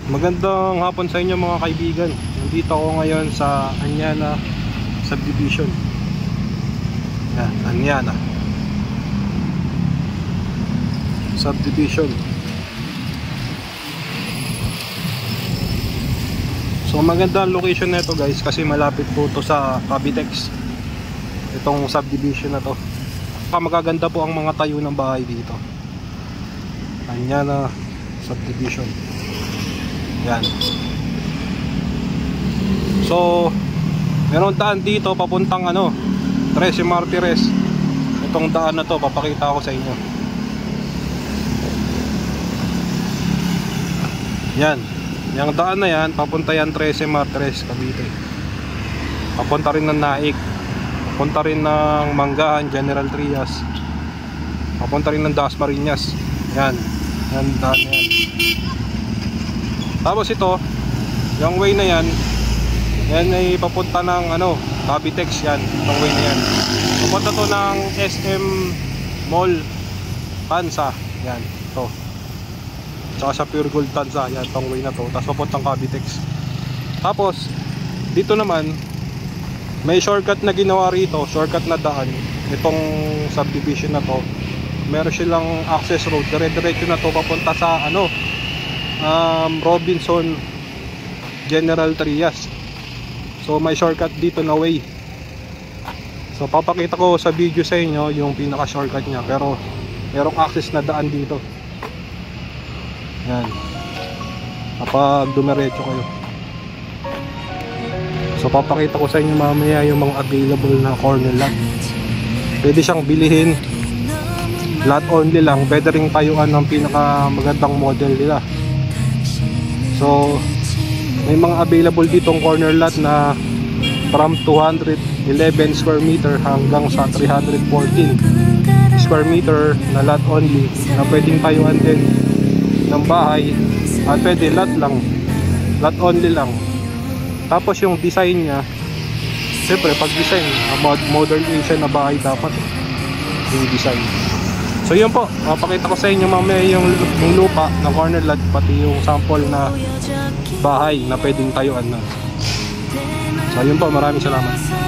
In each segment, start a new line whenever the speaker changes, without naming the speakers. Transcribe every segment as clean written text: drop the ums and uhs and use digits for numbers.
Magandang hapon sa inyo mga kaibigan. Nandito ako ngayon sa Anyana Subdivision. Yan, Anyana Subdivision. So maganda ang location nito guys, kasi malapit po to sa Cavitex. Itong subdivision na to. Magaganda po ang mga tayo ng bahay dito. Anyana Subdivision. Yan. So meron daan dito papuntang 13 Martires. Itong daan na to papakita ko sa inyo. Yan. Yung daan na yan papunta yan 13 Martires, Cavite. Papunta rin ng Naik, papunta rin ng Manggahan, General Trias, papunta rin ng Dasmariñas. Yan. Yan daan na yan. Tapos ito, yung way na yan, yan ay papunta ng Cavitex yan, itong way na yan. Papunta to ng SM Mall Tansa, yan, ito. Tsaka sa Pure Gold Tansa, yan, itong way na to. Tapos papuntang Cavitex. Tapos, dito naman, may shortcut na ginawa rito, shortcut na daan. Itong subdivision na to, meron silang access road, dire-diretso na to, papunta sa Robinson General Trias. So may shortcut dito na way. So papakita ko sa video sa inyo yung pinaka shortcut nya, pero merong access na daan dito. Yan, kapag dumiretso kayo. So papakita ko sa inyo mamaya yung mga available na corner lot. Pwede siyang bilihin, lot only lang. Pwede ring tayuan ng pinaka magandang model nila. So may mga available ditong corner lot na from 211 square meter hanggang sa 314 square meter na lot only, na pwedeng tayuan din ng bahay, at pwede lot lang, lot only lang. Tapos yung design nya, siyempre pag design modern Asian na bahay dapat yung design. So yun po, mapakita ko sa inyo mamaya yung lupa na corner lot, pati yung sample na bahay na pwedeng tayuan na. So yun po, maraming salamat.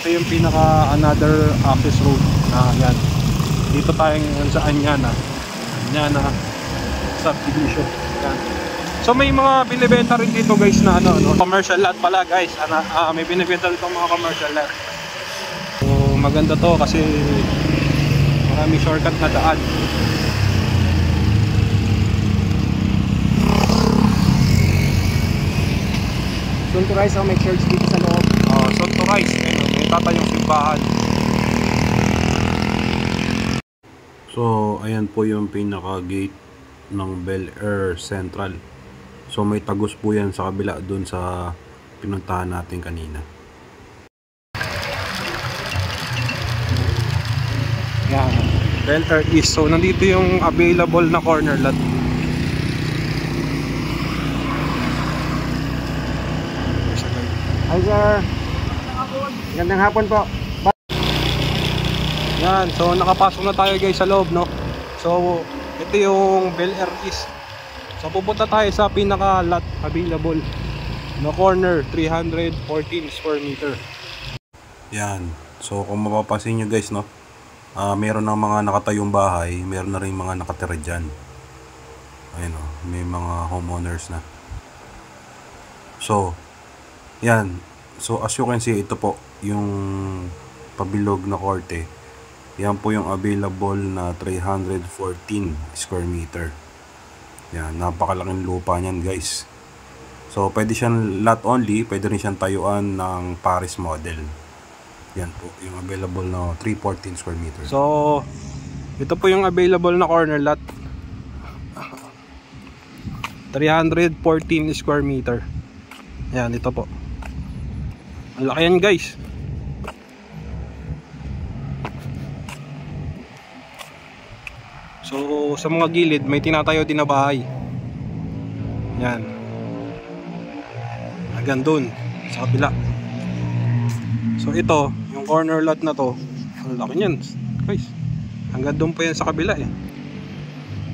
Yung pinaka another access road na yan. Dito tayo ngayon sa Anyana Subdivision. Yan. So may mga binibenta rin dito guys na commercial lot pala guys. May binibenta dito mga commercial lot. So maganda to kasi maraming shortcut na daan.
Soon to rise, may church dito sa loob.
Soon to rise, may tatayong simbahan. So ayan po yung pinaka gate ng Bel Air Central. So may tagos po yan sa kabila dun sa pinuntahan natin kanina. Yan, Bel Air East. So nandito yung available na corner lot.
Hi sir, gandang hapon po.
Yan, so nakapasok na tayo guys sa loob, no? So ito yung Bel Air East. So pupunta tayo sa pinaka lot available na corner, 314 square meter. Yan, so kung mapapansin nyo guys, no, meron ng mga nakatayong bahay, meron na rin mga nakatira dyan. Ayun, no, may mga homeowners na. So yan,
So as you can see, ito po yung pabilog na korte. Yan po yung available na 314 square meter. Yan, napakalaking lupa niyan guys. So pwede siyang lot only, pwede rin siyang tayuan ng Paris model. Yan po yung available na 314 square meter.
So ito po yung available na corner lot, 314 square meter. Yan, ito po. Ang laki yan guys. So sa mga gilid may tinatayo din na bahay. Yan, hanggang dun sa kabila. So ito, yung corner lot na to, ang laki niyan guys. Hanggang dun pa yan sa kabila eh.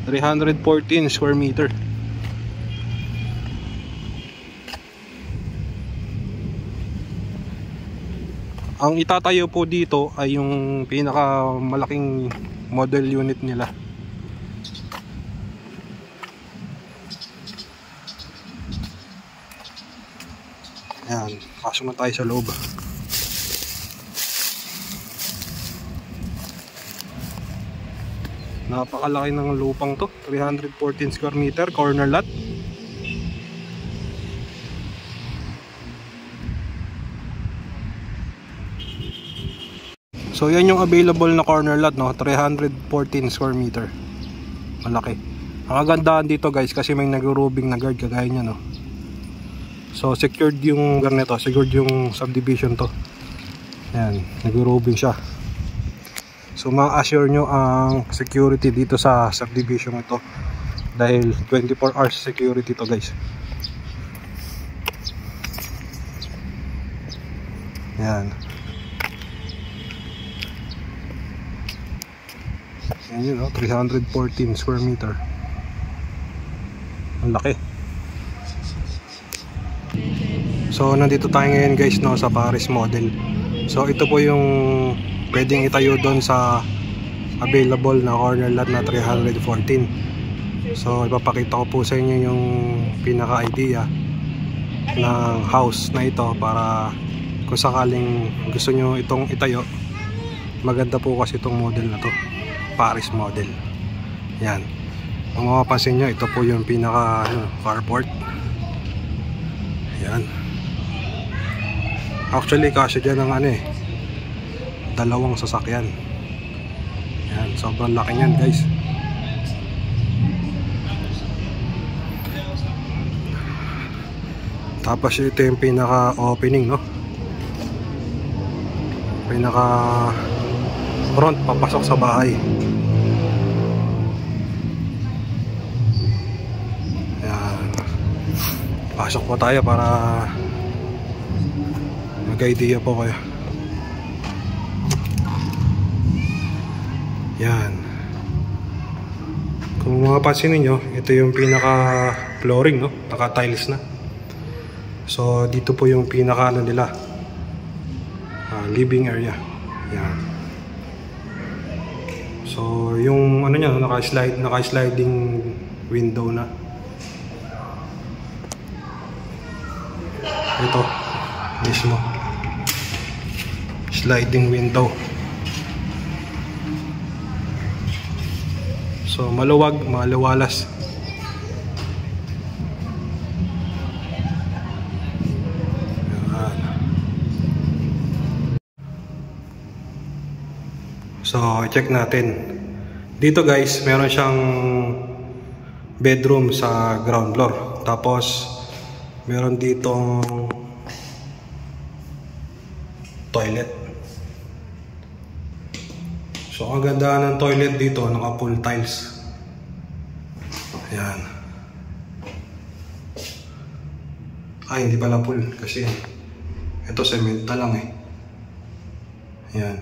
314 square meter. Ang itatayo po dito ay yung pinakamalaking model unit nila. Ayan, pasok na tayo sa loob. Napakalaki ng lupang to, 314 square meter, corner lot. So yan yung available na corner lot, no? 314 square meter. Malaki. Ang kagandahan dito guys, kasi may nag-roofing na guard kagaya niya, no? So secured yung ganito, secured yung subdivision to. Yan, nag-roofing siya. So ma-assure nyo ang security dito sa subdivision ito, dahil 24 hours security to guys. Yan. Yan yun, no? 314 square meter. Ang laki. So nandito tayo ngayon guys, no, sa Paris model. So ito po yung pwedeng itayo doon sa available na corner lot na 314. So ipapakita ko po sa inyo yung pinaka idea ng house na ito, para kung sakaling gusto nyo itong itayo, maganda po kasi itong model na to, Paris model. Yan, kung mapapansin nyo, ito po yung pinaka carport. Yan, actually kasi dyan ang dalawang sasakyan. Yan, sobrang laki nyan guys. Tapos ito yung pinaka opening, no? Pinaka front papasok sa bahay. Yan, pasok po tayo para mag-idea po kayo. Yan, kung mapapansin niyo, ito yung pinaka flooring, no? Naka tiles na. So dito po yung pinaka nila, living area. Yan. So yung niya, naka-sliding window na. Ito mismo, sliding window. So maluwag, maliwalas. So check natin dito guys, meron siyang bedroom sa ground floor, tapos meron ditong toilet. So ang ganda ng toilet dito, naka full tiles. Ayan. Ay, hindi pala full kasi ito cement na lang eh. Ayan.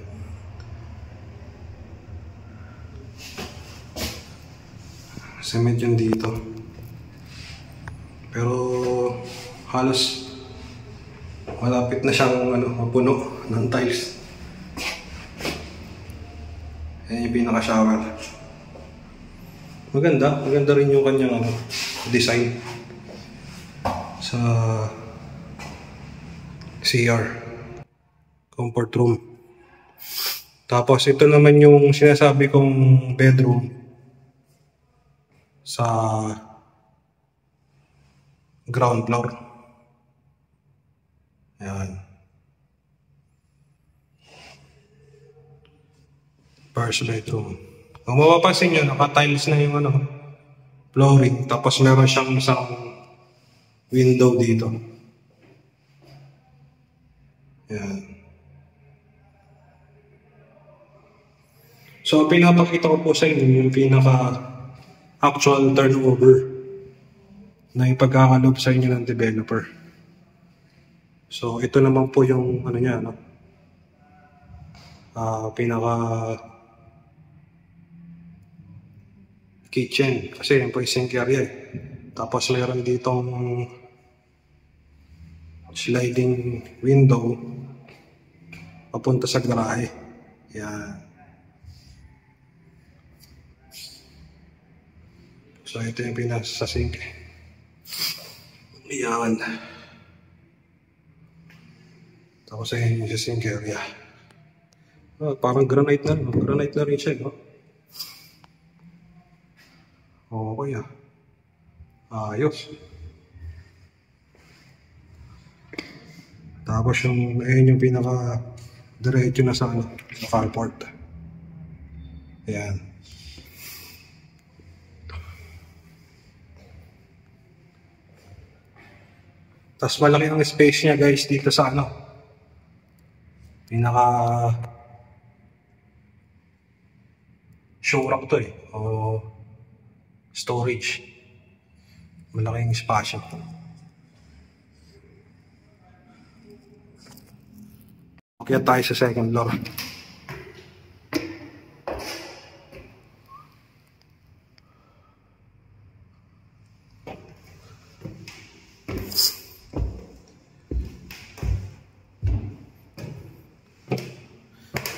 Cement yun dito, pero halos malapit na siyang mapuno ng tiles. Yan yung pinaka shower. Maganda rin yung kanyang design sa CR. Comfort room. Tapos ito naman yung sinasabi kong bedroom sa ground floor. Ayan. First bedroom. Kung mapapansin nyo, naka-tiles na yung flooring. Tapos meron siyang isang window dito. Ayan. So, pinapakita ko po sa inyo yung pinaka-actual turnover na ipagkakalob sa inyo ng developer. So, ito naman po yung niya, pinaka kitchen. Kasi yan po yung sink area eh. Tapos meron ditong sliding window papunta sa garahe. Yan. So, ito yung pinasa sa sink. Yan. Tapos ayan yung sa sink area. Parang granite na rin. Granite na rin siya, no? Okay, ayos. Tapos ayan yung pinaka diretso na sa carport. Ayan. Tapos malaki ang space niya guys dito sa pinaka show rack to eh. O storage. Malaking spasyo. Okay tayo sa second floor.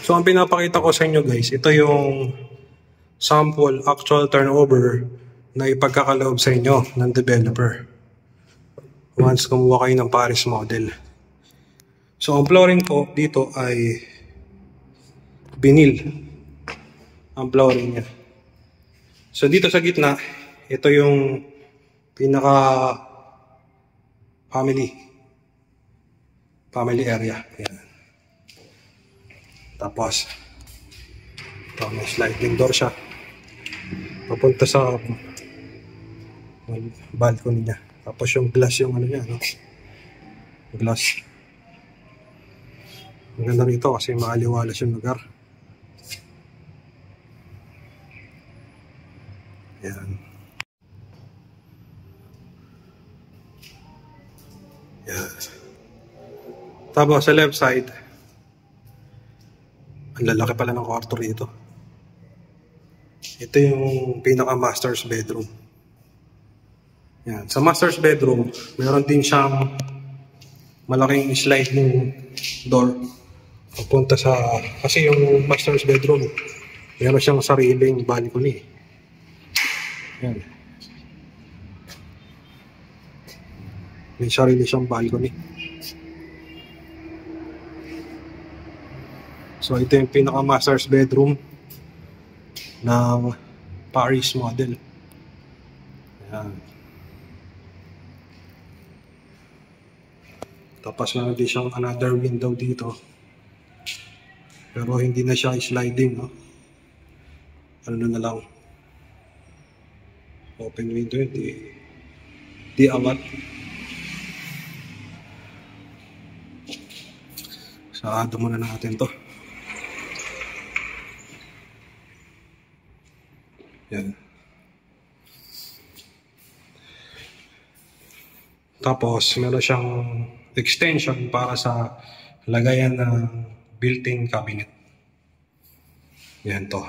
So, ang pinapakita ko sa inyo guys, ito yung sample actual turnover na ipagkakaloob sa inyo ng developer once kumuha kayo ng Paris model. So, ang flooring po dito ay vinyl ang flooring niya. So, dito sa gitna, ito yung pinaka family area. Ayan. Tapos, ito may sliding door siya. Papunta sa balcony niya. Tapos yung glass yung niya, glass. Maganda rito kasi maaliwalas yung lugar. Ayan. Ayan. Tapos sa left side, ang lalaki pala ng kwarto rito. Ito yung pinaka-master's bedroom. Yan. Sa master's bedroom, meron din siyang malaking sliding door. Papunta sa... Kasi yung master's bedroom, meron siyang sariling balcony. Yan. May sarili siyang balcony. So, ito yung pinaka-master's bedroom ng Paris model. Ayan. Tapos meron din siyang another window dito. Pero hindi na siya sliding, no? Ano na lang. Open window yun. Di amat. Sarado muna natin to. Yan. Tapos, meron siyang extension para sa lagayan ng built-in cabinet. Yan to.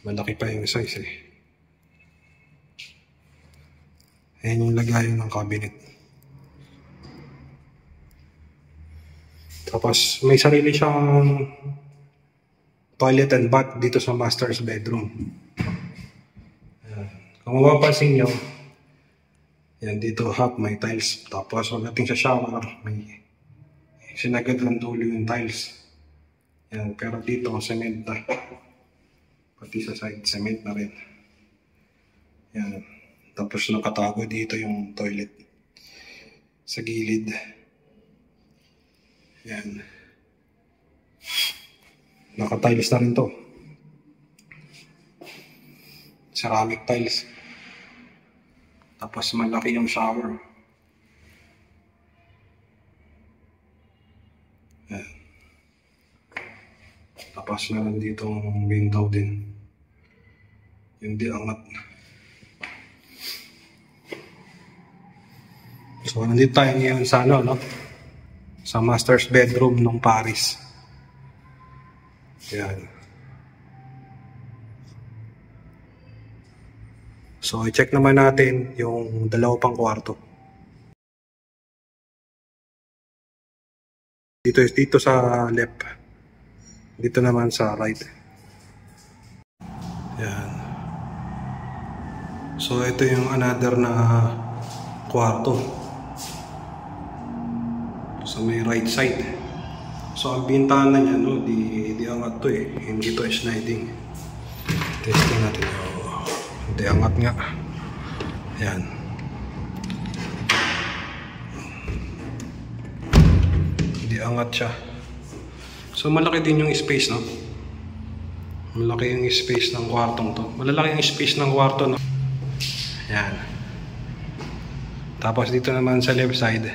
Malaki pa yung size eh. Ayan yung lagayan ng cabinet. Tapos, may sarili siyang toilet and bath dito sa master's bedroom. Ayan. Kung mapapansin nyo, Yan, dito half may tiles. Tapos pagdating sa shower, may sinagad ng dulo yung tiles. Yan, pero dito cement na. Pati sa side, cement na rin. Yan. Tapos nakatago dito yung toilet. Sa gilid. Yan. Naka-tiles na rin to. Ceramic tiles. Tapos malaki yung shower. Yan. Tapos meron ditong window din. Yung di angat. So nandito tayo ngayon sa ano, no? Sa master's bedroom ng Paris. Yan. So, i-check naman natin yung dalawa pang kwarto. Dito sa left. Dito naman sa right. Yan. So, ito yung another na kwarto. So, may right side. So, ang bintana niya, no, di angat to eh. Hindi to sliding. Testing natin. Hindi angat nga. Ayan. Hindi angat siya. So malaki din yung space, no? Malaki yung space ng kwartong to. Malalaki yung space ng kwarto, no? Ayan. Tapos dito naman sa left side,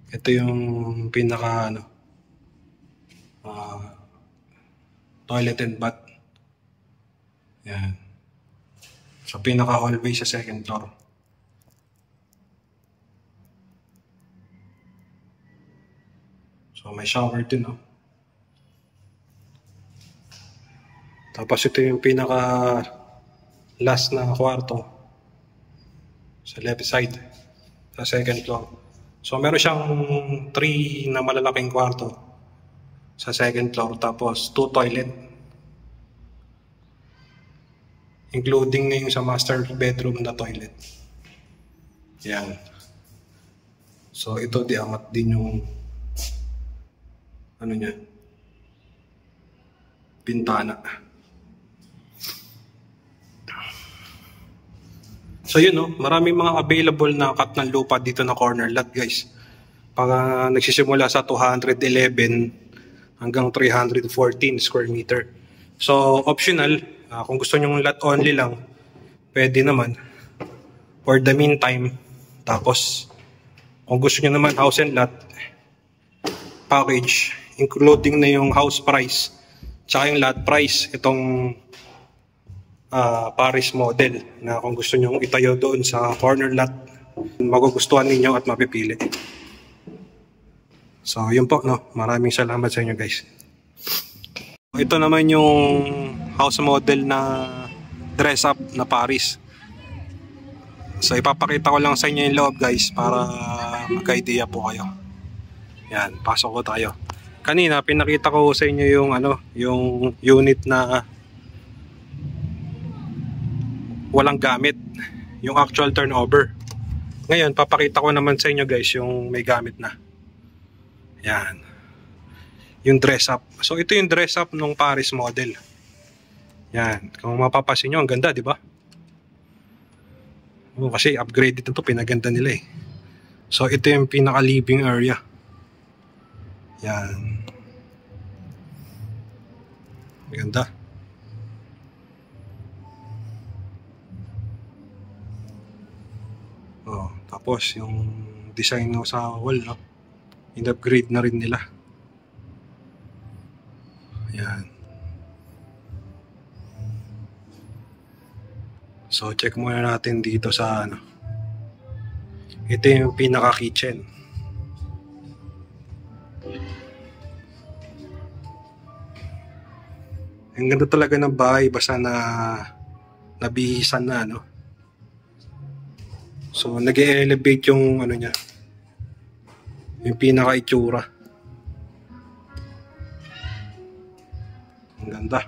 ito yung pinaka ano, toilet and bath. Ayan. So, pinaka-hallway sa second floor. So, may shower din, no? Tapos, ito yung pinaka-last na kwarto sa left side, sa second floor. So, meron siyang 3 na malalaking kwarto sa second floor. Tapos, 2 toilet. Including na yung sa master bedroom na toilet. Yan. So, ito di angat din yung ano niya, bintana. So, yun, no? Maraming mga available na cut ng lupa dito na corner lot, guys. Pag nagsisimula sa 211 hanggang 314 square meter. So, optional. Kung gusto nyo lot only lang, pwede naman. For the meantime, tapos, kung gusto nyo naman house and lot, package, including na yung house price, tsaka yung lot price, itong Paris model, na kung gusto nyo itayo doon sa corner lot, magugustuhan ninyo at mapipili. So, yun po, no? Maraming salamat sa inyo, guys. Ito naman yung house model na dress up na Paris. So ipapakita ko lang sa inyo yung loob, guys, para magka-idea po kayo. Yan, pasok ko tayo. Kanina pinakita ko sa inyo yung ano, yung unit na walang gamit, yung actual turnover. Ngayon papakita ko naman sa inyo, guys, yung may gamit na. Yan. Yung dress up. So ito yung dress up ng Paris model. Yan, kung mapapasin nyo, ang ganda, di ba? Kasi upgraded ito, pinaganda nila eh. So ito yung pinaka living area. Yan. Maganda. Oh, tapos yung design no sa wall, no? In-upgrade na rin nila. Yan. So check muna natin dito sa ano. Ito yung pinaka kitchen. Ang ganda talaga ng bahay, basta na nabihisan na, no? So nag-elevate yung ano niya, yung pinaka itsura. Ang ganda.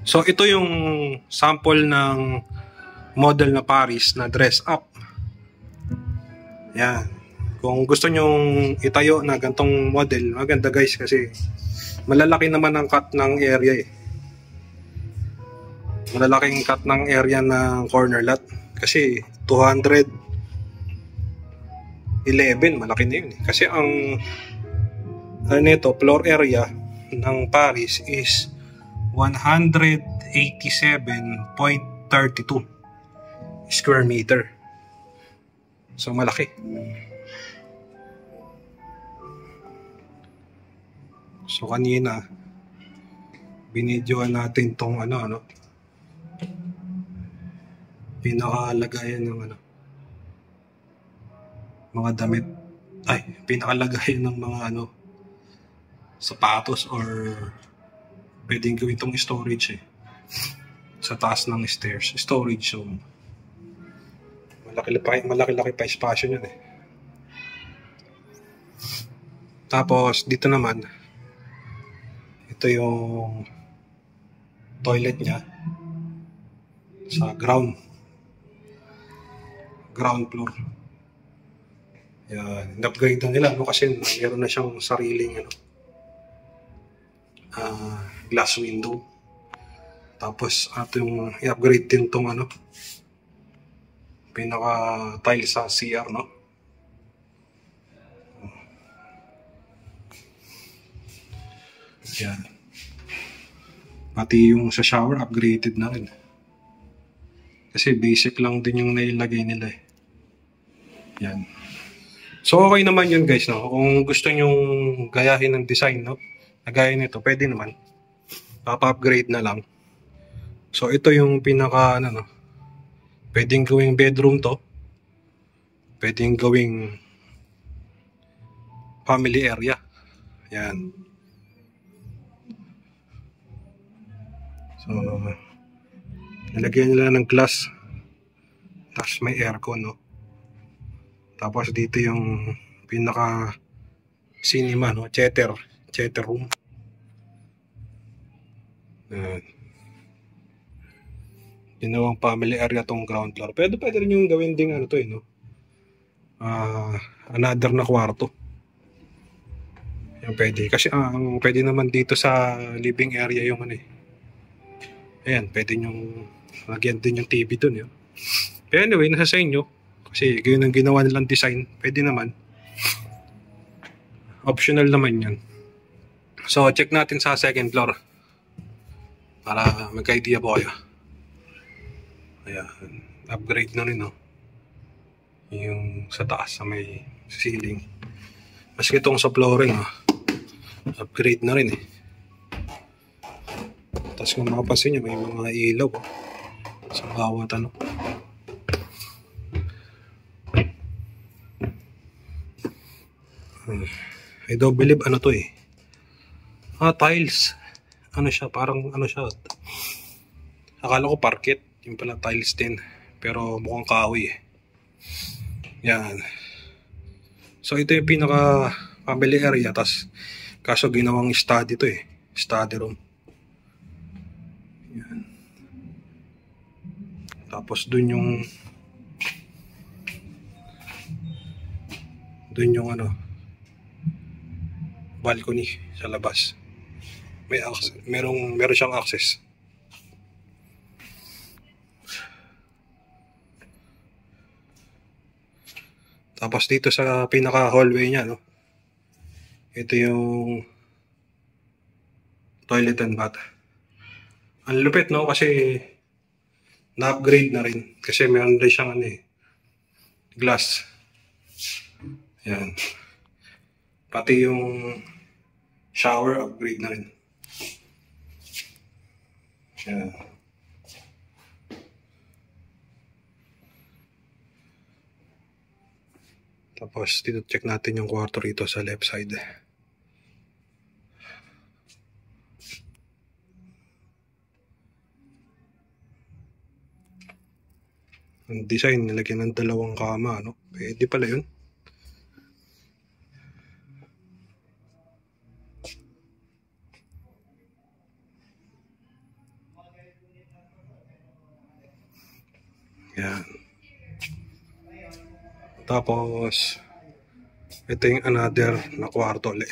So ito yung sample ng model na Paris na dress up. Yan. Kung gusto nyong itayo na gantong model, maganda guys kasi malalaki naman ang cut ng area eh. Malalaking cut ng area ng corner lot. Kasi 211, malaki na yun eh. Kasi ang ano nito, floor area ng Paris is 187.32 square meter. So malaki. So kanina binidyoan natin tong ano pinakalagayan ng mga damit, pinakalagayan ng mga sapatos or pwedeng gawin itong storage eh. Sa taas ng stairs, storage. So malaki pa espasyo niyan eh. Tapos dito naman, ito yung toilet niya sa ground floor. Yan, in-upgrade na nila kasi meron na siyang sariling glass window. Tapos yung i-upgrade din tong pinaka tile sa CR, no? Yan. Pati yung sa shower upgraded na rin. Kasi basic lang din yung nailagay nila eh. Yan. So okay naman yun guys, no? Kung gusto nyong gayahin ng design, no? Nagaya nito, pwede naman. Papa-upgrade na lang. So ito yung pinaka pwedeng gawing bedroom to. Pwedeng gawing family area. Yan. So nilagyan nila ng glass. Tapos may aircon, no? Tapos dito yung pinaka cinema, no? Theater room. Ginawang family area tong ground floor. Pwede rin yung gawin ding to eh, no? Another na kwarto. Yung pwede. Kasi ang pwede naman dito sa living area yung ayan, pwede yung lagyan din yung TV dun yun. Pero anyway, nasa sa inyo. Kasi gayon ang ginawa nilang design. Pwede naman. Optional naman yan. So, check natin sa second floor. Para magka-idea po kayo. Ayan. Upgrade na rin, no? Yung sa taas, sa may ceiling. Maski itong sa flooring, upgrade na rin eh. Tapos kung makapansin nyo, may mga ilaw sa bawat I don't believe to eh. Tiles. Siya, parang siya. Akala ko parquet. Yung pala tiles din. Pero mukhang kahoy eh. Yan. So ito yung pinaka family area. Kaso ginawang study to eh. Study room. Yan. Tapos dun yung balcony sa labas. Meron siyang access. Tapos dito sa pinaka hallway niya, no? Ito yung toilet and bath. Ang lupit, no? Kasi na-upgrade na rin. Kasi meron rin siyang glass. Yan. Pati yung shower upgrade na rin. Yan. Tapos dito check natin yung kwarto rito sa left side. Ang design, nilagyan ng dalawang kama, no? Pwede pala yun. Yan. Tapos, ito yung another na kwarto ulit.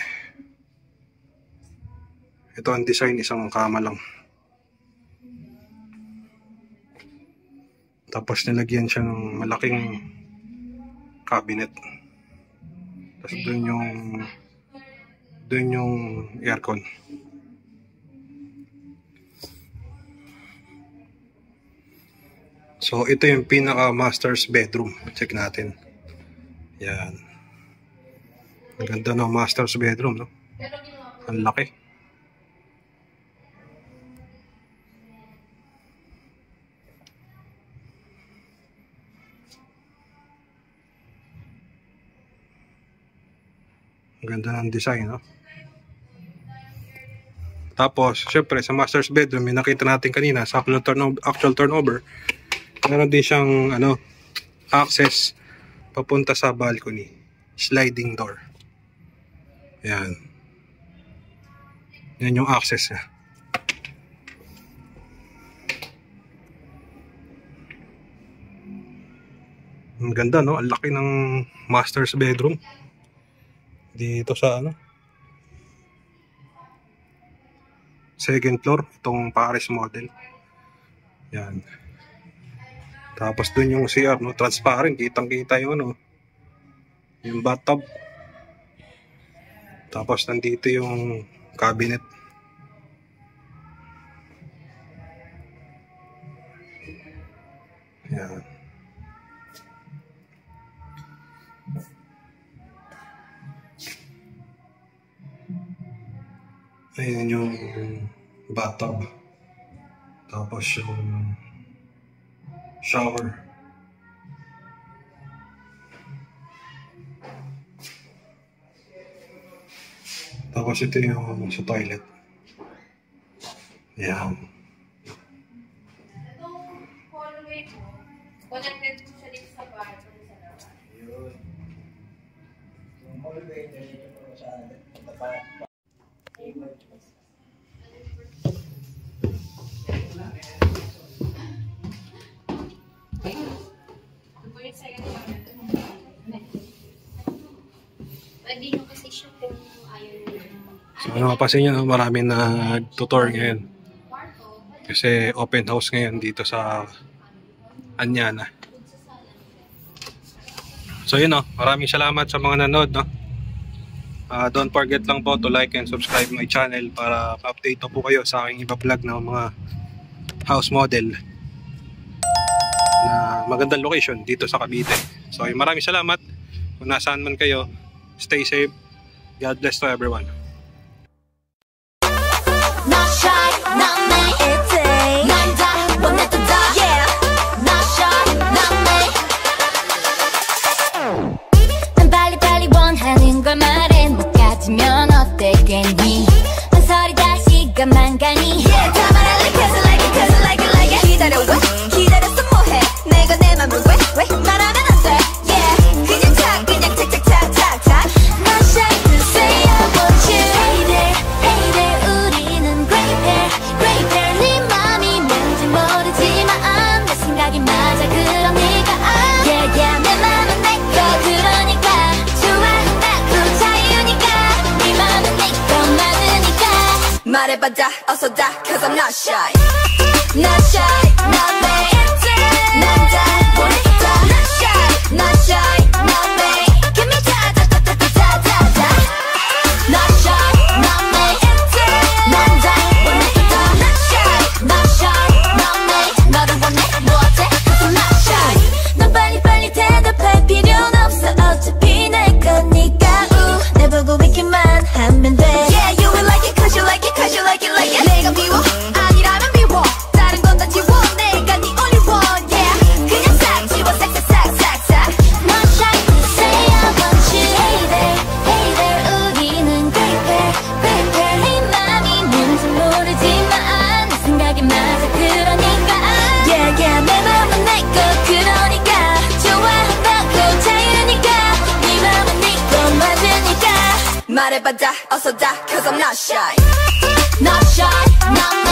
Ito ang design, isang kama lang. Tapos nilagyan siya ng malaking cabinet. Tapos doon yung aircon. So ito yung pinaka master's bedroom. Check natin. Yan. Ang ganda ng master's bedroom, no? Ang laki. Ang ganda ng design, no? Tapos, syempre, sa master's bedroom, may nakita natin kanina sa actual turnover, meron din siyang access papunta sa balcony. Sliding door. Yan. Yan yung access niya. Ang ganda, no? Ang laki ng master's bedroom. Dito sa second floor, itong Paris model. Yan. Tapos dun yung CR, no? Transparent, kitang-kita yung yung bathtub. Tapos nandito yung cabinet. Yan. Ayan yung bathtub. Tapos yung shower. Tapos ito yung sa toilet. Ayan.
Itong hallway mo, connected mo siya dito sa bar.
Yun. Yung hallway, dito po sa tapat.
Pwede nyo kasi siya kung ayaw nyo.
So mapapansin nyo, maraming nag-tutor ngayon. Kasi open house ngayon dito sa Anyana. So yun, maraming salamat sa mga nanood, no? Don't forget lang po to like and subscribe my channel para pa-update po kayo sa aking iba-vlog ng mga house model na magandang location dito sa Cavite. So maraming salamat. Kung nasaan man kayo, stay safe. God bless to everyone.
Not shy, not me, it's a 남자 원했던 다, yeah. Not shy, not me. 난 빨리빨리 원하는 걸 말해 못 가지면 어때 괜히 망설이 다시 가만 가니 yeah, 다 말할래 cause I like it, cause I like it, like it 기다려 왜, 기다렸어 뭐해 내가 내 맘을 왜 말하면 안 돼 yeah, 그냥 착착착착착착 Not shy to say I want you Hey there, hey there 우리는 great pair, great pair 네 맘이 뭔지 모르지만 내 생각이 맞아 그러니까 yeah, yeah 내 맘은 내꺼 그러니까 좋아한다고 자유니까 네 맘은 내꺼 맞으니까 말해봐 다 어서 다 cause I'm not shy Not shy, not me 남자 원했다 Not shy, not shy, not me Give me da-da-da-da-da-da-da Not shy, not me 남자 원했다 Not shy, not shy, not me 너를 원해 뭐 어때 cause I'm not shy 넌 빨리빨리 대답할 필요는 없어 어차피 내 거니까 내 보고 있기만 하면 돼 Yeah, you will like it cause you like it cause you like it like it 내가 미워? 아니라면 미워 다른 건 다 지워 내가 네 only one yeah 그냥 싹 지워 싹싹싹싹싹 Not shy to say I want you Hey there, hey there 우리는 great pair, great pair 네 맘이 뭔지 모르지만 내 생각이 맞아 그러니까 Yeah, yeah 내 맘은 내꺼 그러니까 좋아한다고 자유니까 네 맘은 내꺼 맞으니까 말해봐 다 어서 다 cause I'm not shy Not shy, not